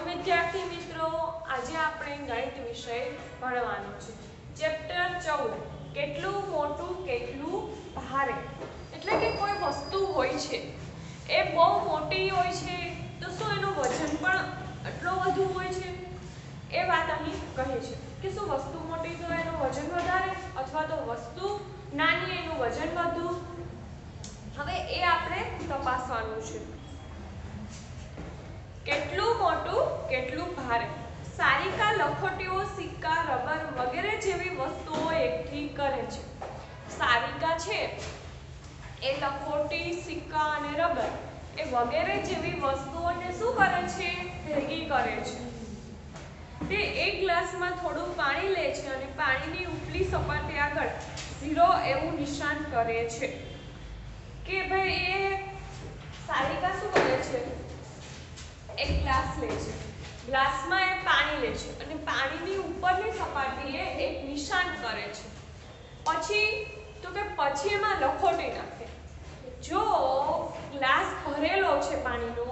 વિદ્યાર્થી મિત્રો, આજે આપણે ગણિત વિષય ભણવાનો છે. ચેપ્ટર 14 કેટલું મોટું કેટલું ભારે. એટલે કે કોઈ વસ્તુ હોય છે એ બહુ મોટી હોય છે તો શું એનું વજન પણ એટલો વધુ હોય છે? એ વાત અહીં કહે છે કે શું વસ્તુ મોટી તો એનું વજન વધારે અથવા તો વસ્તુ નાની એનું વજન વધુ. હવે એ આપણે તપાસવાનું છે. કેટલું મોટું કેટલું ભારે. સારિકા લખોટીઓ, સિક્કા, રબર વગેરે જેવી વસ્તુઓ એકઠી કરે છે. સારિકા છે એ લખોટી, સિક્કા અને રબર એ વગેરે જેવી વસ્તુઓને શું કરે છે? ભેગી કરે છે. તે એક ગ્લાસમાં થોડું પાણી લે છે અને પાણીની ઉપલી સપાટી આગળ 0 એવું નિશાન કરે છે. કે ભાઈ એ સારિકા શું કરે છે? એક ગ્લાસ લે છે, ગ્લાસમાં એ પાણી લે છે અને પાણીની ઉપરની સપાટીએ એક નિશાન કરે છે. પછી એમાં લખોટી નાખે. જો ગ્લાસ ભરેલો છે પાણીનો,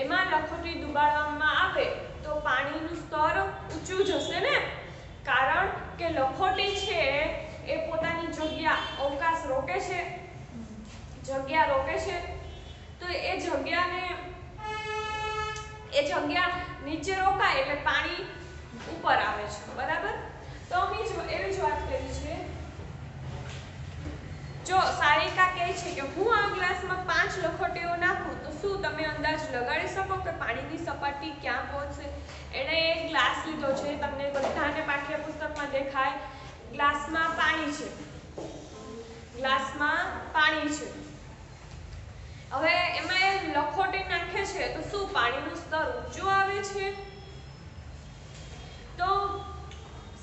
એમાં લખોટી ડુબાડવામાં આવે તો પાણીનું સ્તર ઊંચું જશે ને, કારણ કે લખોટી છે એ પોતાની અવકાશ રોકે છે, જગ્યા રોકે છે. તો એ જગ્યા નીચે રોકાય એટલે પાણી ઉપર આવે છે. બરાબર? તો અમે એવી જ વાત કરી છે. જો સારિકા કહે છે કે હું આ ગ્લાસમાં 5 લખોટીઓ નાખું તો શું તમે અંદાજ લગાડી શકો કે પાણીની સપાટી ક્યાં પહોંચશે? એણે એક ગ્લાસ લીધો છે, તમને બધાને પાઠ્યપુસ્તકમાં દેખાય ગ્લાસમાં પાણી છે, ગ્લાસમાં પાણી છે. હવે એમાં એ લખોટી નાખે છે તો શું પાણીનું સ્તર ઊંચું આવે છે? તો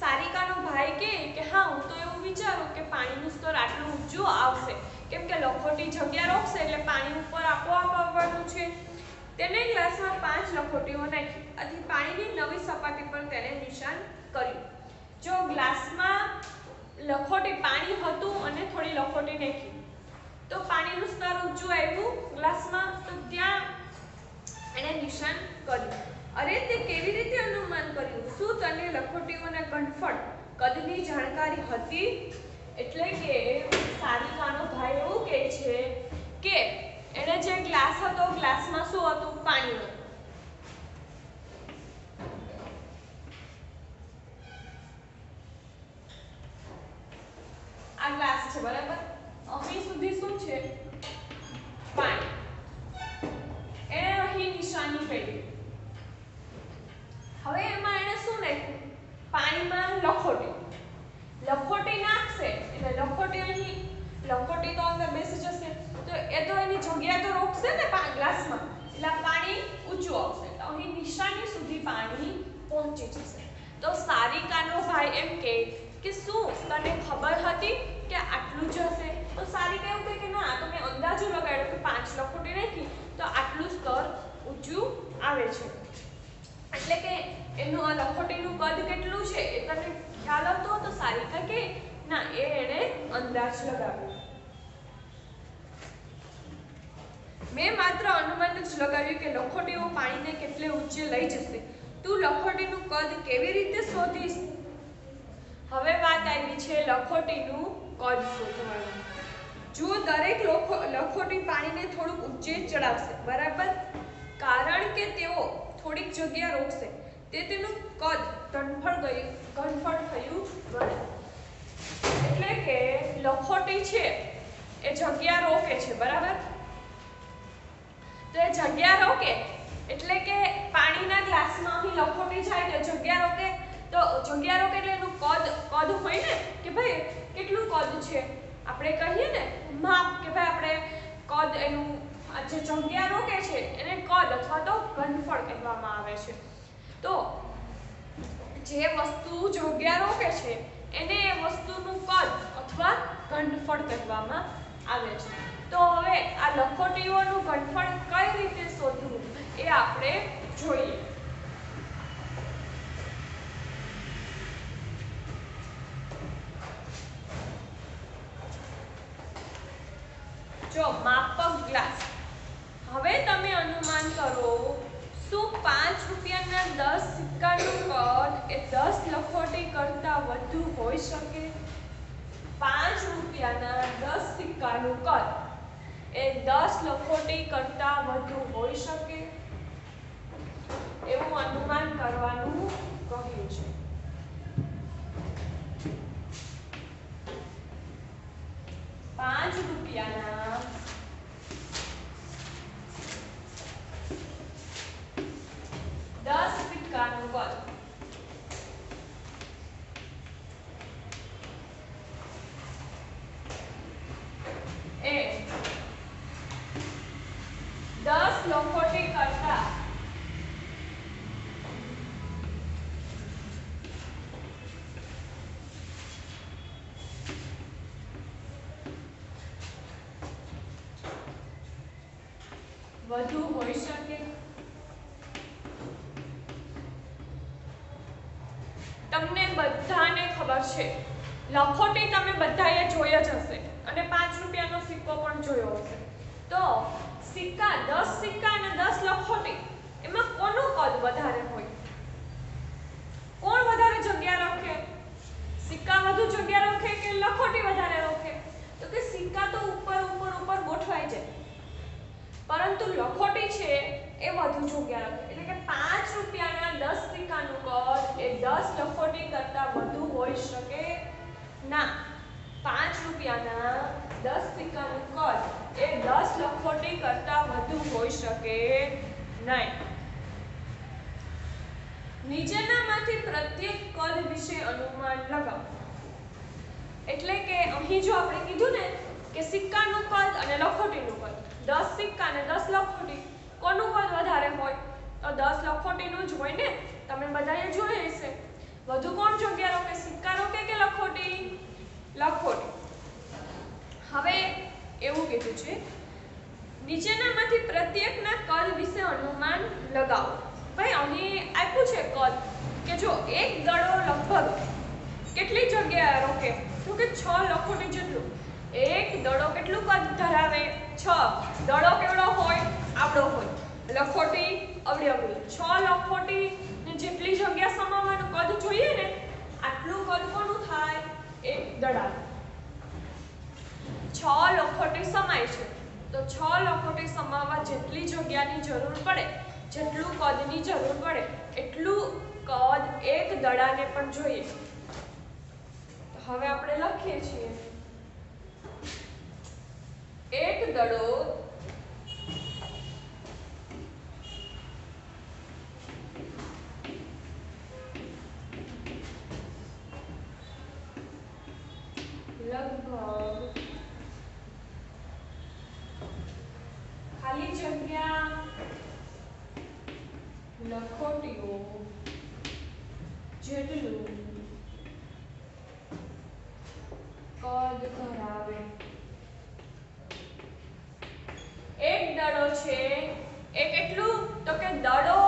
સારિકાનો ભાઈ કહે કે હા, હું તો એવું વિચારું કે પાણીનું સ્તર આટલું ઊંચું આવશે, કેમ કે લખોટી જગ્યા રોકશે એટલે પાણી ઉપર આપોઆપ આવવાનું છે. તેને ગ્લાસમાં 5 લખોટીઓ નાખી આથી પાણીની નવી સપાટી પર તેને નિશાન કર્યું. જો ગ્લાસમાં પાણી હતું અને થોડી લખોટી નાખી તો પાણીનું સ્તર ઊંચું આવ્યું ગ્લાસમાં, તો ત્યાં એને નિશાન કર્યું. અરે તે કેવી રીતે અનુમાન કર્યું? શું તને લખોટીઓના ઘનફળ કદની જાણકારી હતી? એટલે કે સારિકાનો ભાઈ એવું કહે છે કે એને જે ગ્લાસ હતો, ગ્લાસમાં શું હતું? પાણી હતું. આ ગ્લાસ છે, બરાબર? અહીં સુધી શું છે? પાણી. એને અહીં નિશાની કરી. હવે એમાં એને શું નાખ્યું? પાણીમાં લખોટી નાખશે એટલે લખોટી તો અંદર બેસી જશે, તો એ તો એની જગ્યા તો રોકશે ને ગ્લાસમાં, એટલે પાણી ઊંચું આવશે. તો અહીં નિશાની સુધી પાણી પહોંચી જશે. તો સારિકાનો ભાઈ એમ કહે કે શું તને ખબર હતી કે આટલું જ હશે? તો સારિકા એવું કહે કે ના, તો મેં અંદાજો લગાડ્યો કે 5 લખોટી નાખી તો આટલું સ્તર ઊંચું આવે છે. એટલે કે એનું આ લખોટીનું કદ કેટલું છે એ તને ખ્યાલ હતો? તો સારિકા કે ના, એને અંદાજ લગાવ્યો. મેં માત્ર અનુમાન જ લગાવ્યું કે લખોટીઓ પાણીને કેટલે ઊંચે લઈ જશે. તું લખોટીનું કદ કેવી રીતે શોધીશ? હવે વાત આવી છે લખોટીનું કદ શોધવાનું. જો દરેક લખોટી પાણીને થોડુંક ઊંચે ચડાવશે, બરાબર? કારણ કે તેઓ થોડીક જગ્યા રોકશે, તેનું કદ ઘનફળ થયું ગણે. એટલે કે લખોટી છે એ જગ્યા રોકે છે, બરાબર? તો એ જગ્યા રોકે એટલે કે પાણીના ગ્લાસમાં અહીં લખોટી જાય તો જગ્યા રોકે એટલે એનું કદ હોય ને કે ભાઈ કેટલું કદ છે, આપણે કહીએ ને માપ કે ભાઈ આપણે કદ, એનું જે જગ્યા રોકે છે એને કદ અથવા તો ઘનફળ કહેવામાં આવે છે. તો જે વસ્તુ જગ્યા રોકે છે એને એ વસ્તુનું કદ અથવા ઘનફળ કહેવામાં આવે છે. તો હવે આ લખોટીઓનું ઘનફળ કઈ રીતે શોધવું એ આપણે જોઈએ. જો માપક ગ્લાસ. હવે તમે અનુમાન કરો શું 5 રૂપિયાના 10 સિક્કાનું કદ એ 10 લખોટી કરતાં વધુ હોઈ શકે? 5 રૂપિયાના 10 સિક્કાનું કદ એ 10 લખોટી કરતાં વધુ હોઈ શકે? એવું અનુમાન કરવાનું કહ્યું છે. 5 રૂપિયાના 10 સિક્કાનું કદ એ 10 લખોટી કરતાં વધુ હોઈ શકે? તમને બધાને ખબર છે, લખોટી તમે બધાએ જોઈ જ હશે અને 5 રૂપિયાનો સિક્કો પણ જોયો હશે. તો સિક્કા 10 સિક્કા અને 10 લખોટી એમાં કોનું કદ વધારે હોય? કોણ વધારે જગ્યા રાખે? સિક્કા વધુ જગ્યા રાખે કે લખોટી વધારે રાખે? તો કે સિક્કા તો ઉપર ઉપર ઉપર ગોઠવાઈ જાય, પરંતુ લખોટી છે એ વધુ જગ્યા રાખે. એટલે કે 5 રૂપિયાના 10 સિક્કાનું કદ એ 10 લખોટી કરતાં વધુ હોઈ શકે ના. 5 રૂપિયાના 10 સિક્કાનું કદ એ 10 લખોટી કરતાં વધુ હોઈ શકે નહીં. નીચેનામાંથી પ્રત્યેક કદ વિશે અનુમાન લગાવો. એટલે કે અહીં જો આપણે કીધું ને કે સિક્કાનું કદ અને લખોટીનું કદ, 10 સિક્કા અને 10 લખોટી, કોનું કદ વધારે હોય? તો 10 લખોટીનું જ હોય ને. તમે બધાએ જોયું હશે. વધુ કોણ જગ્યા રોકે? સિક્કા રોકે કે લખોટી? લખોટી. હવે એવું કીધું છે, નીચેનામાંથી પ્રત્યેકના કદ વિશે અનુમાન લગાવો. ભાઈ અહીં આપ્યું છે કદ કે જો એક દડો લગભગ કેટલી જગ્યા રોકે? તો કે 6 લખોટી જેટલું. એક દડો કેટલું કદ ધરાવે? 6. દડો કેવડો હોય? આવડો હોય. લખોટી અવળી અવળી. 6 લખોટી ને જેટલી જગ્યા સમાવવાનું કદ જોઈએ ને, આટલું કદ કોનું થાય? એક દડા. 6 લખોટી સમાય છે, તો 6 લખોટી સમાવવા જેટલી જગ્યાની જરૂર પડે, જેટલું કદની જરૂર પડે, એટલું કદ એક દડાને પણ જોઈએ. હવે આપણે લખીએ છીએ, એક દડો લગભગ ખાલી જગ્યા લખોટીઓ જેટલું કદ ધરાવે. એક દડો છે એ કેટલું? તો કે દડો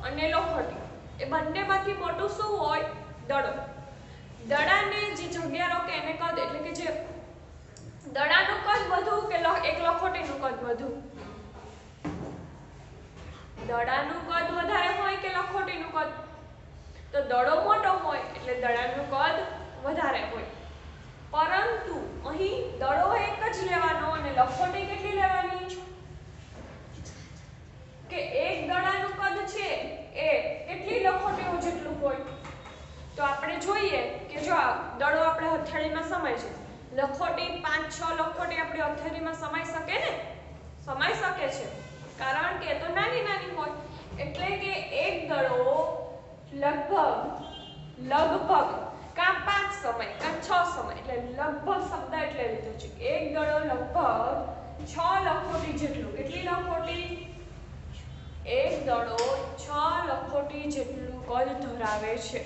અને લખોટી એ બંનેમાંથી મોટું શું હોય? દડો. દડાને જે જગ્યા રોકે એને કદ, એટલે કે જે દડાનું કદ વધુ કે એક લખોટીનું કદ વધુ? દડાનું કદ વધારે હોય કે લખોટીનું કદ? તો દડો મોટો હોય એટલે દડાનું કદ વધારે હોય. પરંતુ અહીં દડો એક જ લેવાનો અને લખોટી કેટલી લેવાની? કે એક દડાનું કદ છે એ કેટલી લખોટીઓ જેટલું હોય? તો આપણે જોઈએ કે જો દડો આપણે હથેળીમાં સમાય છે, લખોટી 5-6 લખોટી આપણી હથેળીમાં સમાઈ શકે ને? સમાઈ શકે છે, કારણ કે તો નાની નાની હોય. એટલે કે એક દડો લગભગ કાં 5 સમાય કાં 6 સમાય, એટલે લગભગ શબ્દ એટલે લીધો છે. એક દડો લગભગ 6 લખોટી જેટલું. કેટલી લખોટી? એક દડો 6 લખોટી જેટલું કદ ધરાવે છે.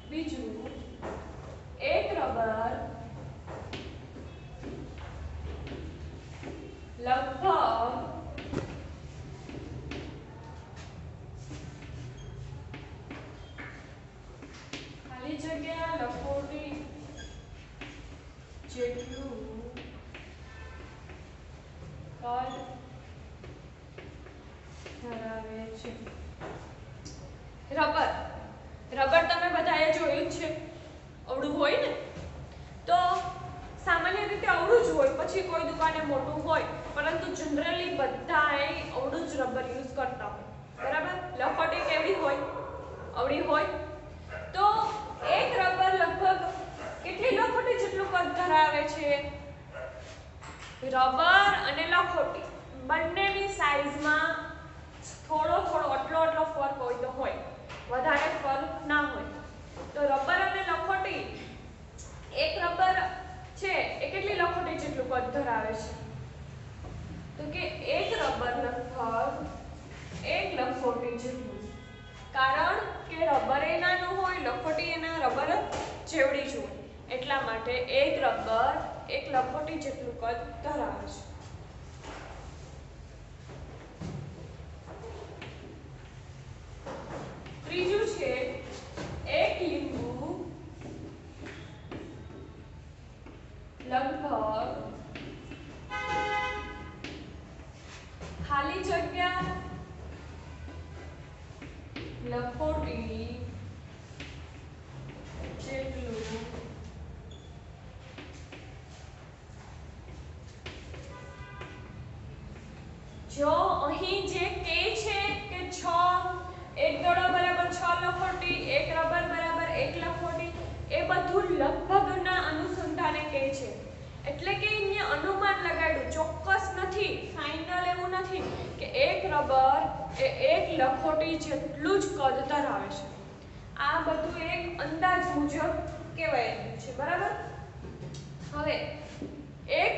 બીજું, એક રબર લગભગ ખાલી જગ્યા લખોટી જેટલું કદ ધરાવે છે. રબર રબર તમે બધાએ જોયું જ છે, અવળું હોય ને, તો સામાન્ય રીતે અવળું જ હોય, પછી કોઈ દુકાને મોટું હોય, પરંતુ જનરલી બધાએ અવળું જ રબર યુઝ કરતા હોય. બરાબર. લખોટી કેવડી હોય? અવળી હોય. તો એક રબર લગભગ કેટલી લખોટી જેટલું કદ ધરાવે છે? રબર અને લખોટી બંનેની સાઈઝમાં થોડો આટલો ફરક હોય તો હોય, વધારે ફરક ના હોય. તો રબર અને લખોટી, એક રબર છે એ કેટલી લખોટી જેટલું કદ ધરાવે છે? તો કે એક રબર લગભગ એક લખોટી જેટલું. કારણ કે રબર એ નાનું હોય, લખોટી એના રબર જેવડી જ હોય, એટલા માટે એક રબર એક લખોટી જેટલું કદ ધરાવે છે. ત્રીજું છે એક લીંબુ લગભગ ખાલી જગ્યા લખોટી જેટલું જો અહીં જે કે છે કે 6 એક દડો બરાબર 6 લખોટી, એક રબર બરાબર 1 લખોટી, એ બધું લગભગના અનુસંધાને કહે છે. એટલે કે અહીંયા અનુમાન લગાડ્યું, ચોક્કસ નથી, ફાઇનલ એવું નથી કે એક રબર એ એક લખોટી જેટલું જ કદ ધરાવે છે. આ બધું એક અંદાજ મુજબ કહેવાય છે. બરાબર. હવે એક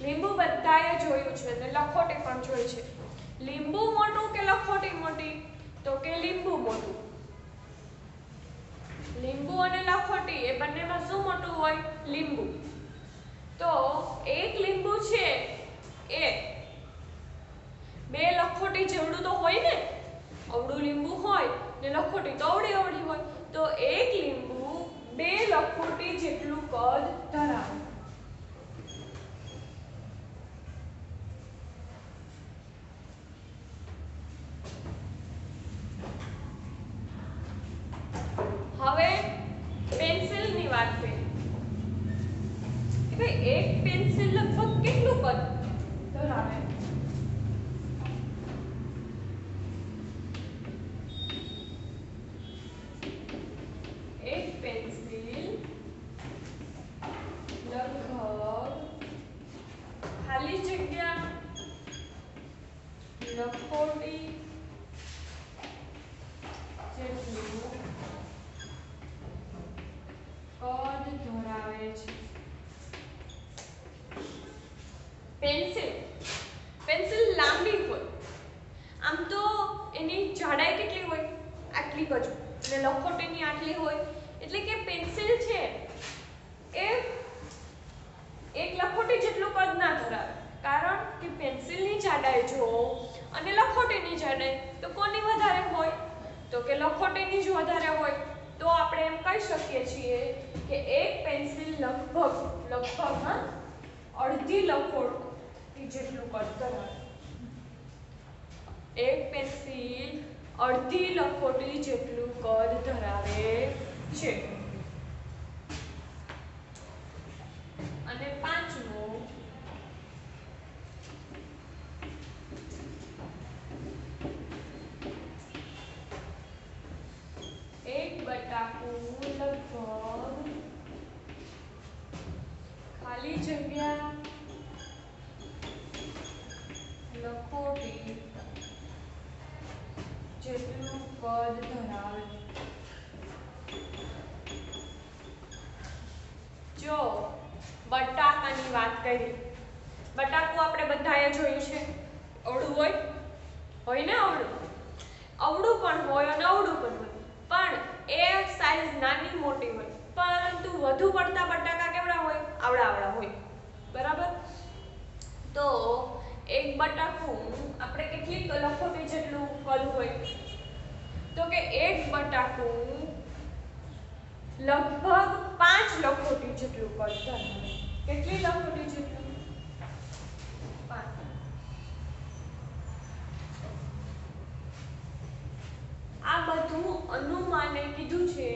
લીંબુ બધાએ જોયું છે અને લખોટી પણ જોઈ છે. લીંબુ મોટું કે લખોટી મોટી? તો કે લીંબુ મોટું. લીંબુ અને લખોટી એ બંનેમાં શું મોટું હોય? લીંબુ. તો એક લીંબુ છે એ બે લખોટી જેવડું તો હોય ને, અવળું લીંબુ હોય ને લખોટી તો અવળી હોય, તો એક લીંબુ બે લખોટી જેટલું કદ ધરાવે. હવે પેન્સિલની વાત કરીએ કે ભાઈ એક પેન્સિલ લગભગ કેટલું કદ ધરાવે? એક પેન્સિલ લગભગ ખાલી જગ્યા લખોટી જેટલું કદ ધરાવે છે. પેન્સિલ લાંબી હોય, આમ તો એની જાડાઈ કેટલી હોય? આટલી જ. અને લખોટીની આટલી હોય, એટલે કે પેન્સિલ છે એ એક લખોટી જેટલું કદ ના ધરાવે. કારણ કે પેન્સિલની જાડાઈ જો અને લખોટીની જાડાઈ, તો કોની વધારે હોય? તો કે લખોટીની જ વધારે હોય. તો આપણે એમ કહી શકીએ છીએ કે એક પેન્સિલ લગભગ અડધી લખોટી જેટલું કદ ધરાવે. એક પેન્સિલ અડધી લખોટી જેટલું કદ ધરાવે છે. અને પાંચમું, એક બટાકું લગભગ ખાલી જગ્યા લખોટી જેટલું કદ ધરાવે. જો બટાકાની વાત કરી, બટાકું આપણે બધાએ જોયું છે, અવળું હોય ને, અવળું પણ હોય અને અવળું પણ હોય, પણ એ સાઈઝ નાની મોટી હોય, પરંતુ વધુ પડતા બટાકા કેવડા હોય? આવડા હોય. બરાબર. તો એક બટાકું આપણે કેટલી લખોટી જેટલું કદ હોય? તો કે એક બટાકું લગભગ 5 લખોટી જેટલું કદ ધરાવે. કેટલી લખોટી જેટલું? 5 આ બધું અનુમાને કીધું છે,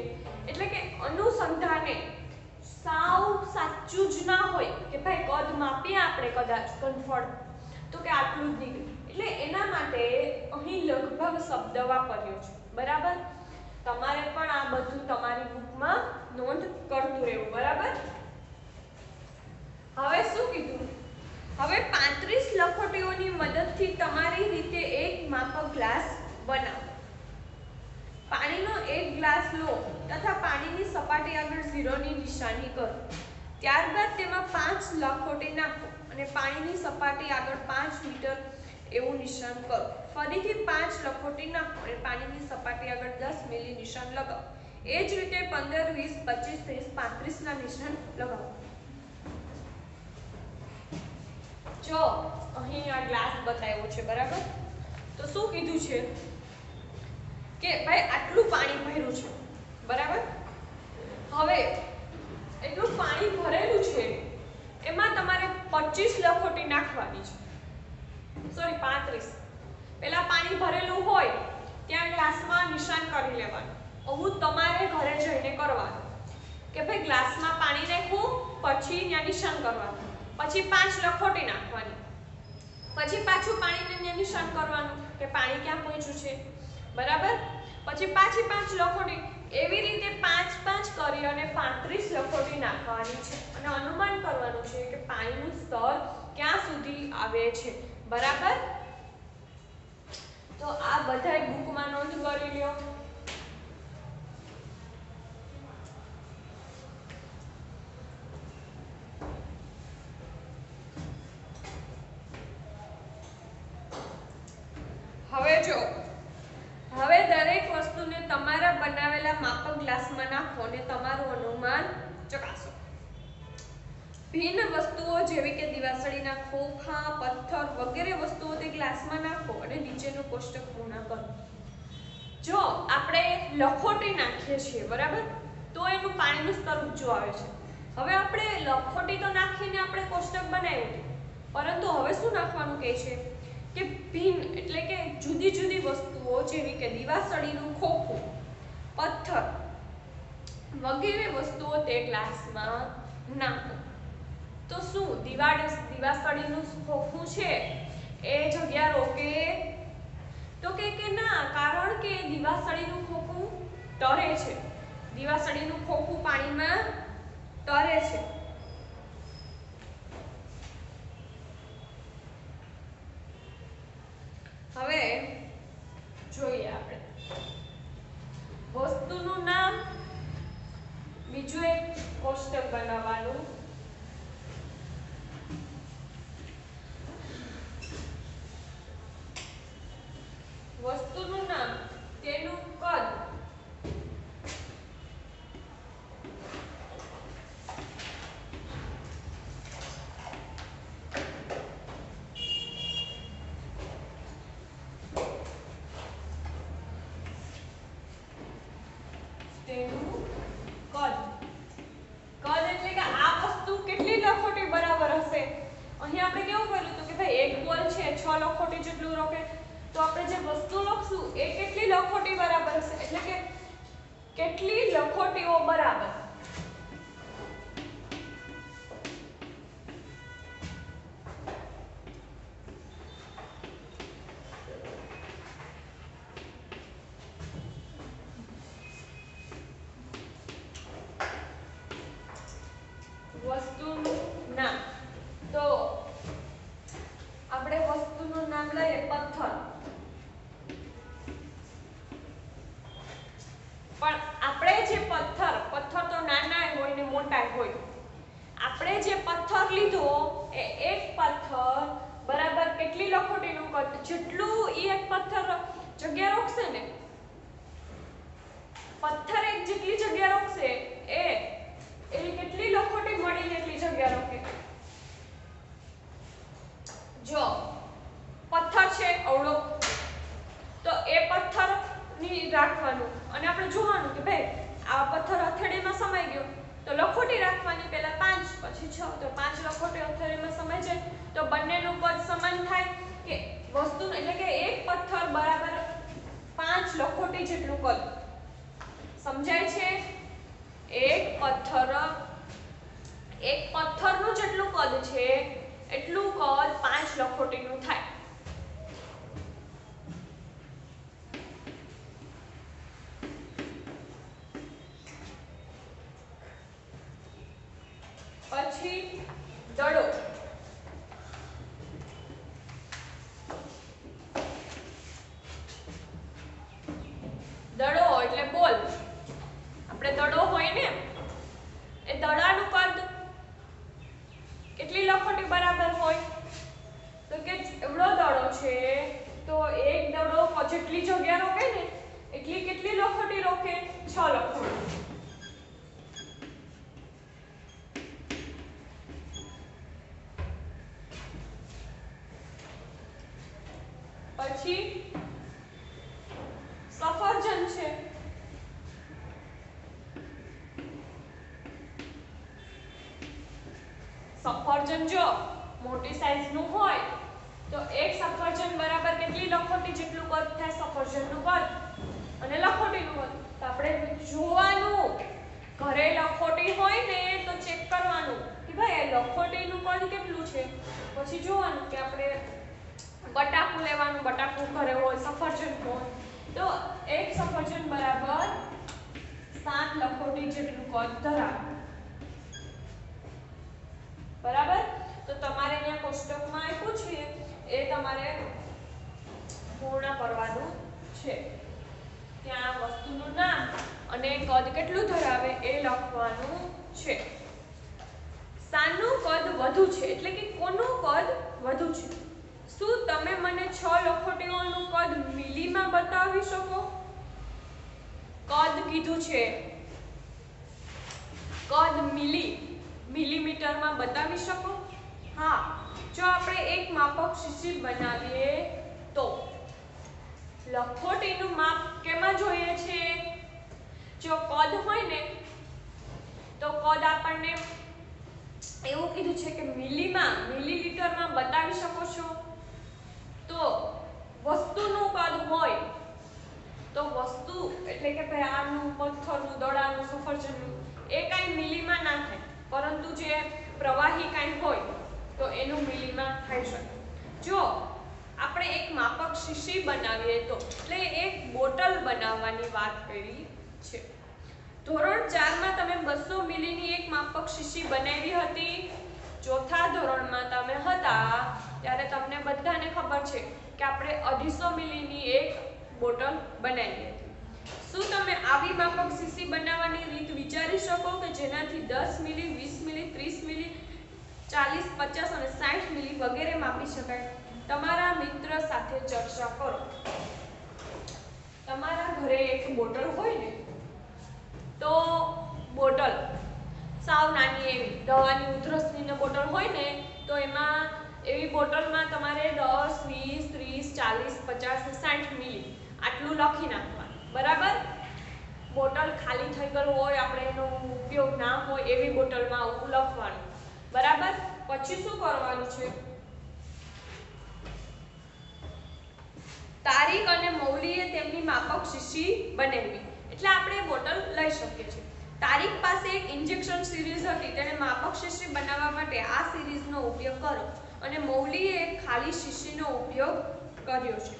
એટલે કે અનુસંધાને સાવ સાચું જ ના હોય કે ભાઈ કદ માપીએ આપણે કદાચ ઘનફળ તો કે આટલું જ નીકળે, એટલે એના માટે અહીં લગભગ શબ્દ વાપર્યો છે, બરાબર. તમારે પણ આ બધું તમારી બુકમાં નોંધ કરતું રહેવું, બરાબર. હવે શું કીધું, હવે 35 લખોટીઓની મદદથી તમારી રીતે એક માપક ગ્લાસ બનાવો. પાણીનો એક ગ્લાસ લો તથા પાણીની સપાટી આગળ 0 ની નિશાની કરો. ત્યારબાદ તેમાં 5 લખોટી નાખો અને પાણીની સપાટી આગળ 5 મીટર એવું નિશાન કરો. ફરીથી 5 લખોટી નાખો અને પાણીની સપાટી આગળ 10 મિલી નિશાન લગાવો. એ જ રીતે 15, 20, 25, 30, 35 ના નિશાન લગાવો. જો અહીં આ ગ્લાસ બતાવ્યો છે, બરાબર. તો શું કીધું છે કે ભાઈ આટલું પાણી ભર્યું છે, બરાબર. હવે એટલું પાણી ભરેલું છે, એમાં તમારે 25 લખોટી નાખવાની છે, સોરી 35. પેલા પાણી ભરેલું હોય ત્યાં ગ્લાસમાં નિશાન કરી લેવાનું. આવું તમારે ઘરે જઈને કરવાનું કે ભાઈ ગ્લાસમાં પાણી નાખવું, પછી ત્યાં નિશાન કરવાનું, પછી 5 લખોટી નાખવાની, પછી પાછું પાણીને ત્યાં નિશાન કરવાનું કે પાણી ક્યાં પહોંચ્યું છે, બરાબર. પછી પાછી 5 લખોટી, એવી રીતે 5 કરી અને 35 લખોટી નાખવાની છે અને અનુમાન કરવાનું છે કે પાણીનું સ્તર ક્યાં સુધી આવે છે, બરાબર. તો આ બધાય બુકમાં નોંધ કરી લ્યો. હવે જો, હવે દરેક વસ્તુને તમારા બનાવેલા માપક ગ્લાસમાં નાખો અને તમારું અનુમાન ચકાસો. ભિન્ન વસ્તુઓ જેવી કે દિવાસળીના ખોખા, પથ્થર વગેરે વસ્તુઓ તે ગ્લાસમાં નાખો અને નીચેનું કોષ્ટક પૂર્ણ કરો. જો આપણે લખોટી નાખીએ છીએ, બરાબર, તો એનું પાણીનું સ્તર ઊંચું આવે છે. હવે આપણે લખોટી તો નાખીને આપણે કોષ્ટક બનાવ્યું, પરંતુ હવે શું નાખવાનું કહે છે કે ભિન્ન એટલે કે જુદી જુદી વસ્તુઓ જેવી કે દિવાસળીનું ખોખું, પથ્થર વગેરે વસ્તુઓ તે ગ્લાસમાં નાખો. તો શું દિવાસળીનું ખોખું છે એ જગ્યા રોકે? તો કે ના, કારણ કે દિવાસળીનું ખોખું તરે છે, દિવાસળીનું ખોખું પાણીમાં તરે છે. હવે જોઈએ આપણે વસ્તુનું નામ, બીજું એક કોષ્ટક બનાવવાનું. વસ્તુનું નામ, તેનું કદ, કદ એટલે કે આ વસ્તુ કેટલી લખોટી બરાબર હશે. અહીં આપણે કેવું કર્યું હતું કે ભાઈ એક બોલ છે 6 લખોટી જેટલું રોકે, તો આપણે જે વસ્તુ લખશું એ કેટલી લખોટી બરાબર હશે, એટલે કે કેટલી લખોટીઓ બરાબર. વસ્તુનું નામ, તો આપણે વસ્તુનું નામ લઈએ પથ્થર. પણ આપણે જે પથ્થર તો નાના હોય ને મોટા હોય, આપણે જે પથ્થર લીધો એ એક પથ્થર બરાબર કેટલી લખોટીનું કદ, જેટલું એ એક પથ્થર જગ્યા રોકશે ને, પથ્થર એક જેટલી જગ્યા રોકશે એ કેટલી લખોટી મળીને એટલી જગ્યા રોકે. જો પથ્થર છે અવળો, તો એ પથ્થર ની રાખવાનું અને આપણે જોવાનું કે ભાઈ આ પથ્થર હથેળીમાં સમાઈ ગયો તો લખોટી રાખવાની, પહેલા 5 પછી 6, તો 5 લખોટી હથેળીમાં સમાઈ જાય તો બંનેનું કદ સમાન થાય કે વસ્તુ એટલે કે એક પથ્થર બરાબર 5 લખોટી જેટલું કદ સમજાય છે એક પથ્થરનું જેટલું કદ છે એટલું કદ 5 લખોટીનું થાય પછી દડો એટલે બોલ આપણે દડો હોય ને એ દડાનું કદ કેટલી લખોટી બરાબર હોય તો કે એવડો દડો છે તો એક દડો જેટલી જગ્યા રોકે ને એટલી કેટલી લખોટી રોકે 6 લખોટી પછી સફરજન છે સફરજન જો મોટી સાઈઝનું હોય તો એક સફરજન બરાબર કેટલી લખોટી જેટલું કદ થાય સફરજનનું કદ અને લખોટીનું કદ તો આપણે જોવાનું ઘરે લખોટી હોય ને તો ચેક કરવાનું કે ભાઈ આ લખોટીનું કદ કેટલું છે પછી જોવાનું કે આપણે બટાકું લેવાનું બટાકું ઘરે હોય સફરજન હોય તો એક સફરજન બરાબર 7 લખોટી જેટલું કદ ધરાવે બરાબર તો તમારે અહીંયા કોષ્ટકમાં આપ્યું છે એ તમારે પૂર્ણ કરવાનું છે ત્યાં વસ્તુનું નામ અને કદ કેટલું ધરાવે એ લખવાનું છે શાનું કદ વધુ છે એટલે કે કોનું કદ વધુ છે શું તમે મને 6 લખોટીઓનું કદ મિલીમાં બતાવી શકો કદ કીધું છે કદ મિલીમીટરમાં બતાવી શકો હા જો આપણે એક માપક શીશી બનાવીએ તો લખોટીનું માપ કેમાં જોઈએ છે જો કદ હોય ને તો કદ આપણને એવું કીધું છે કે મિલીલીટરમાં બતાવી શકો છો તો વસ્તુનું કદ હોય તો વસ્તુ એટલે કે ભાઈ આનું પથ્થરનું દડાનું સફરજનનું એ કાંઈ મિલીમાં ના થાય પરંતુ જે પ્રવાહી કાંઈ હોય તો એનું મિલીમાં થઈ શકે જો આપણે એક માપક શીશી બનાવીએ તો એટલે એક બોટલ બનાવવાની વાત કરી છે ધોરણ 4 માં તમે 200 મિલીની એક માપક શીશી બનાવી હતી ચોથા ધોરણમાં તમે હતા ત્યારે તમને બધાને ખબર છે કે આપણે 250 મિલીની એક બોટલ બનાવી હતી શું તમે આવી માપક શીશી બનાવવાની રીત વિચારી શકો કે જેનાથી 10 મિલી 20 મિલી 30 મિલી 40 50 અને 60 મિલી વગેરે માપી શકાય તમારા મિત્ર સાથે ચર્ચા કરો તમારા ઘરે એક બોટલ હોય ને તો બોટલ સાવ નાની એવી દવાની ઉધરસની બોટલ હોય ને તો એમાં એવી બોટલમાં તમારે 10 20 30 40 50 60 મિલી આટલું લખી નાખવાનું બરાબર બોટલ ખાલી થઈ ગયું હોય આપણે એનો ઉપયોગ ના હોય એવી બોટલમાં આવું લખવાનું બરાબર પછી શું કરવાનું છે તારીખ અને મૌલીએ તેમની માપક શીશી બનાવી એટલે આપણે બોટલ લઈ શકીએ છીએ તારીખ પાસે એક ઇન્જેક્શન સિરીઝ હતી તેને માપક શીશી બનાવવા માટે આ સિરીઝનો ઉપયોગ કરો અને મૌલીએ એક ખાલી શીશીનો ઉપયોગ કર્યો છે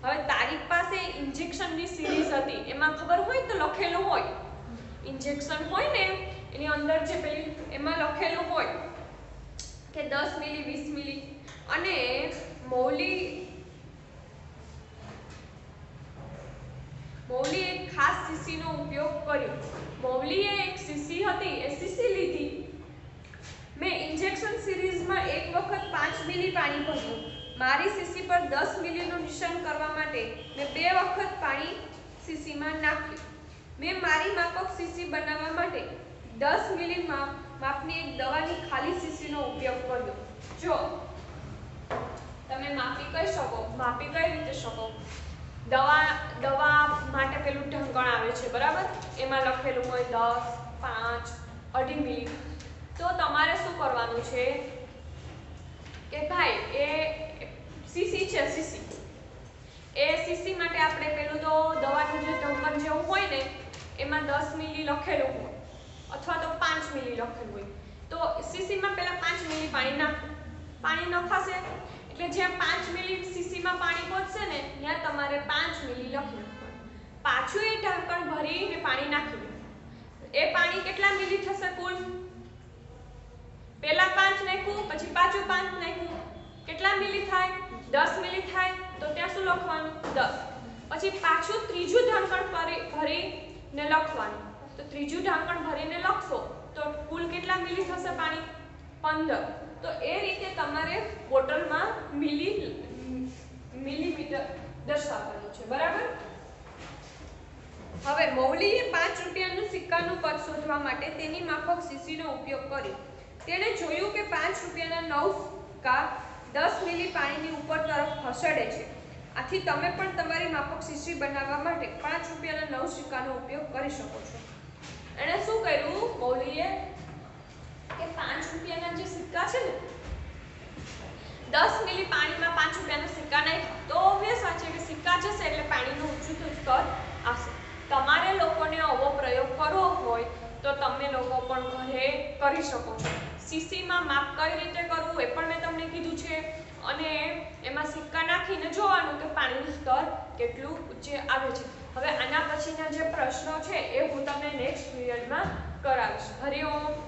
હવે તારીખ પાસે ઇન્જેક્શનની સિરીઝ હતી એમાં ખબર હોય તો લખેલું હોય ઇન્જેક્શન હોય ને એની અંદર જે પેલી એમાં લખેલું હોય કે 10 મિલી 20 મિલી અને મૌલીએ એક ખાસ શીશીનો ઉપયોગ કર્યો મૌલીએ એક શીશી હતી એ શીશી લીધી મેં ઇન્જેક્શન સિરીઝમાં એક વખત 5 મિલી પાણી ભર્યું મારી શીશી પર 10 મિલીનું નિશાન કરવા માટે મેં 2 વખત પાણી શીશીમાં નાખ્યું મેં મારી માપક શીશી બનાવવા માટે 10 મિલી માપની એક દવાની ખાલી શીશીનો ઉપયોગ કર્યો જો તમે માપી કઈ રીતે શકો દવા માટે પેલું ઢંકણ આવે છે બરાબર એમાં લખેલું હોય 10 5 2.5 મિલી તો તમારે શું કરવાનું છે કે ભાઈ એ સીસી છે, સીસી એ સીસી માટે આપણે પેલું તો દવાનું જે ઢક્કન જેવું હોય ને એમાં 10 મિલી લખેલું હોય અથવા તો 5 મિલી લખેલું હોય, તો સીસીમાં પહેલા 5 મિલી પાણી નાખવું. પાણી નખાશે એટલે જ્યાં 5 મિલી સીસીમાં પાણી પહોંચશે ને ત્યાં તમારે 5 મિલી લખી નાખવાનું. પાછું એ ઢાંકણ ભરીને પાણી નાખી દેવાનું. એ પાણી કેટલા મિલી થશે કુલ? પહેલા 5 નાખ્યું, પછી પાછું 5 નાખ્યું, કેટલા મિલી થાય? 10 મિલી થાય. તો ત્યાં શું લખવાનું? 10. પછી પાછું ત્રીજું ઢાંકણ ભરીને લખવાનું. તો ત્રીજું ઢાંકણ ભરીને લખશો તો કુલ કેટલા મિલી થશે પાણી? 15. તો એ રીતે તમારે બોટલમાં મિલીમીટર દર્શાવવાનું છે, બરાબર? હવે મૌલીએ 5 રૂપિયાનું સિક્કાનું કદ શોધવા માટે તેની માફક સીસીનો ઉપયોગ કર્યો. તેણે જોયું કે 5 રૂપિયાના 9 સિક્કા 10 મિલી પાણીની ઉપર તરફ ખસેડે છે. આથી તમે પણ તમારી માફક સીસી બનાવવા માટે 5 રૂપિયાના 9 સિક્કાનો ઉપયોગ કરી શકો છો. એણે શું કર્યું મૌલીએ કે 5 રૂપિયાના જે સિક્કા છે ને 10 મિલી પાણીમાં 5 રૂપિયાના સિક્કા નાખ્યા, તો ઓબ્વિયસ વાત છે કે સિક્કા જશે એટલે પાણીનું ઊંચું સ્તર આવશે. તમારે લોકોને આવો પ્રયોગ કરવો હોય તો તમે લોકો પણ ઘરે કરી શકો છો. સીસીમાં માપ કઈ રીતે કરવું એ પણ મેં તમને કીધું છે, અને એમાં સિક્કા નાખીને જોવાનું કે પાણીનું સ્તર કેટલું ઊંચે આવે છે. હવે આના પછીના જે પ્રશ્નો છે એ હું તમને નેક્સ્ટ પીરિયડમાં કરાવીશ. હરિઓમ.